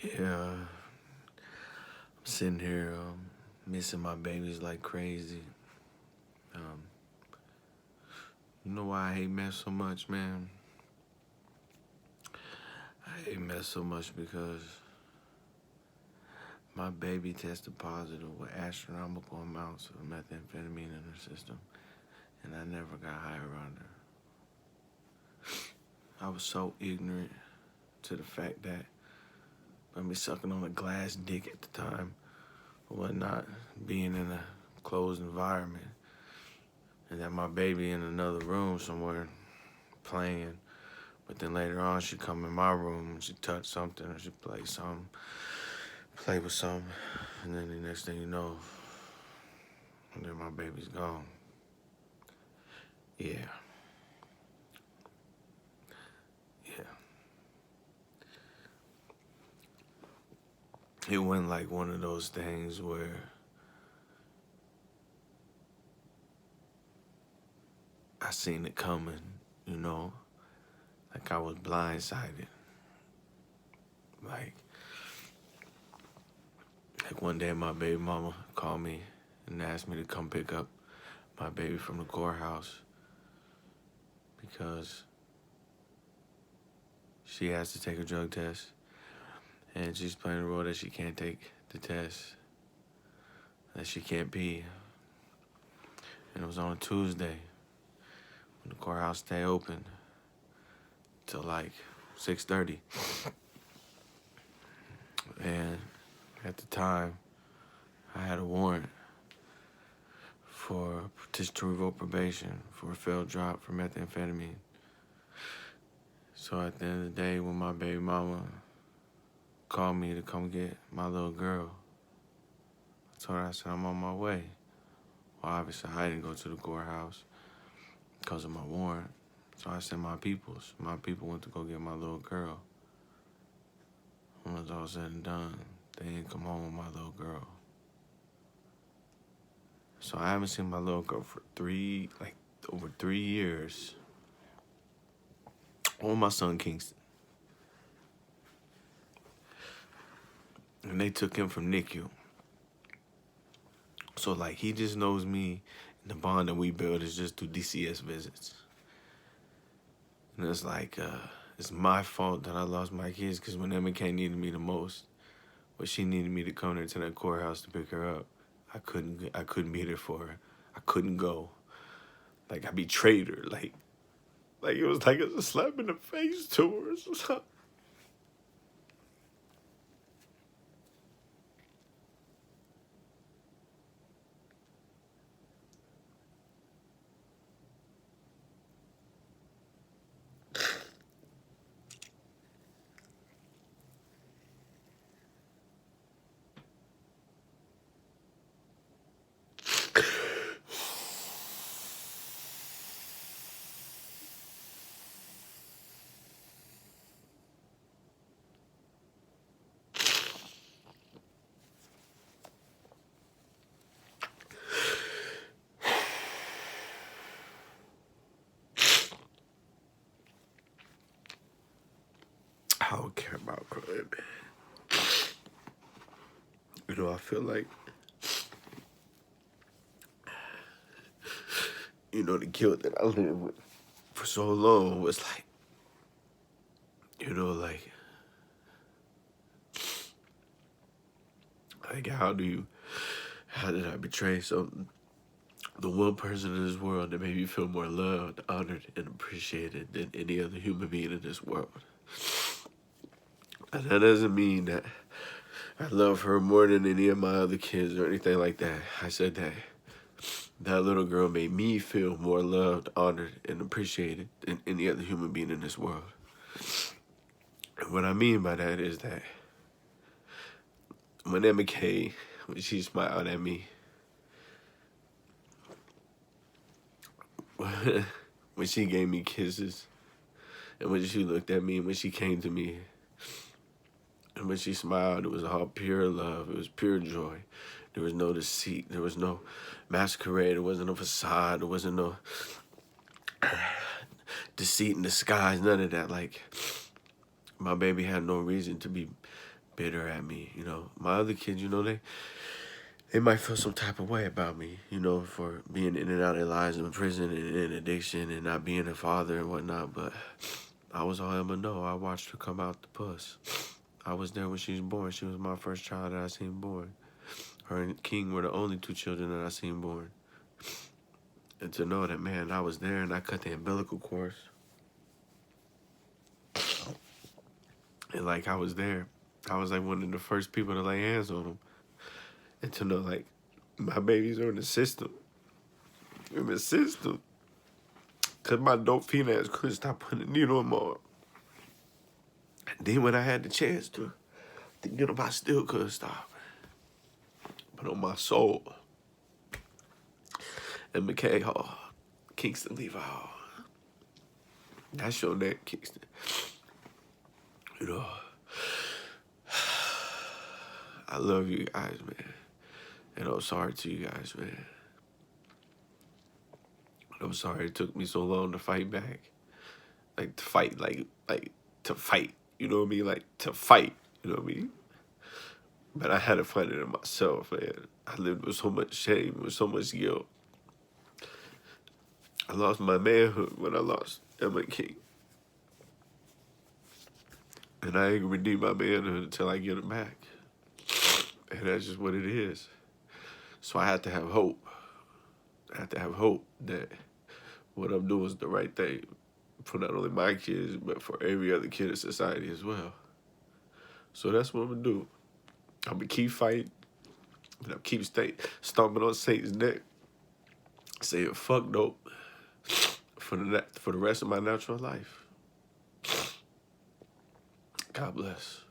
Yeah, I'm sitting here missing my babies like crazy. Um, you know why I hate meth so much, man? I hate meth so much because my baby tested positive with astronomical amounts of methamphetamine in her system, and I never got high around her. I was so ignorant to the fact that by me sucking on a glass dick at the time, or whatnot, being in a closed environment, and that my baby in another room somewhere playing. But then later on, she come in my room and she touch something or she play with something, and then the next thing you know, and then my baby's gone. Yeah. It went like one of those things where I seen it coming, you know? Like I was blindsided. Like one day my baby mama called me and asked me to come pick up my baby from the courthouse because she has to take a drug test and she's playing the role that she can't take the test, that she can't pee. And it was on a Tuesday when the courthouse stay open till like 6:30. And at the time, I had a warrant for petition to revoke probation for a failed drop for methamphetamine. So at the end of the day, when my baby mama called me to come get my little girl, I told her, I said, I'm on my way. Well, obviously, I didn't go to the courthouse because of my warrant. So I sent my people went to go get my little girl. When it was all said and done, they didn't come home with my little girl. So I haven't seen my little girl for over 3 years. Or my son Kingston. And they took him from NICU. So like he just knows me, and the bond that we build is just through DCS visits. And it's like, it's my fault that I lost my kids, because when Emma K needed me the most, when she needed me to come there to that courthouse to pick her up, I couldn't be there for her. I couldn't go. Like I betrayed her. Like it was like a slap in the face to her. I don't care about crime. You know, I feel like, you know, the guilt that I lived with for so long was like, you know, like how did I betray something? The one person in this world that made me feel more loved, honored, and appreciated than any other human being in this world. And that doesn't mean that I love her more than any of my other kids or anything like that. I said that little girl made me feel more loved, honored, and appreciated than any other human being in this world. And what I mean by that is that when Emma K, when she smiled at me, when she gave me kisses, and when she looked at me, when she came to me, and when she smiled, it was all pure love. It was pure joy. There was no deceit. There was no masquerade. There wasn't no facade. There wasn't no deceit in disguise. None of that. Like, my baby had no reason to be bitter at me. You know, my other kids, you know, they might feel some type of way about me, you know, for being in and out of their lives in prison and in addiction and not being a father and whatnot. But I was all Emma know. I watched her come out the puss. I was there when she was born. She was my first child that I seen born. Her and King were the only two children that I seen born. And to know that, man, I was there and I cut the umbilical cords. And, like, I was there. I was, like, one of the first people to lay hands on them. And to know, like, my babies are in the system. In the system. Because my dope females couldn't stop putting a needle in my arm. And then when I had the chance to get them, I still couldn't stop. But on my soul, and McKay Hall, Kingston Levi Hall. That's your name, Kingston. You know, I love you guys, man. And I'm sorry to you guys, man. I'm sorry it took me so long to fight back. Like, to fight, like to fight. You know what I mean? Like, to fight. You know what I mean? But I had to find it in myself, man. I lived with so much shame, with so much guilt. I lost my manhood when I lost Emma King. And I ain't gonna redeem my manhood until I get it back. And that's just what it is. So I had to have hope. I have to have hope that what I'm doing is the right thing for not only my kids, but for every other kid in society as well. So that's what I'm gonna do. I'm gonna keep fighting, and I'm keep stomping on Satan's neck, saying fuck dope for the rest of my natural life. God bless.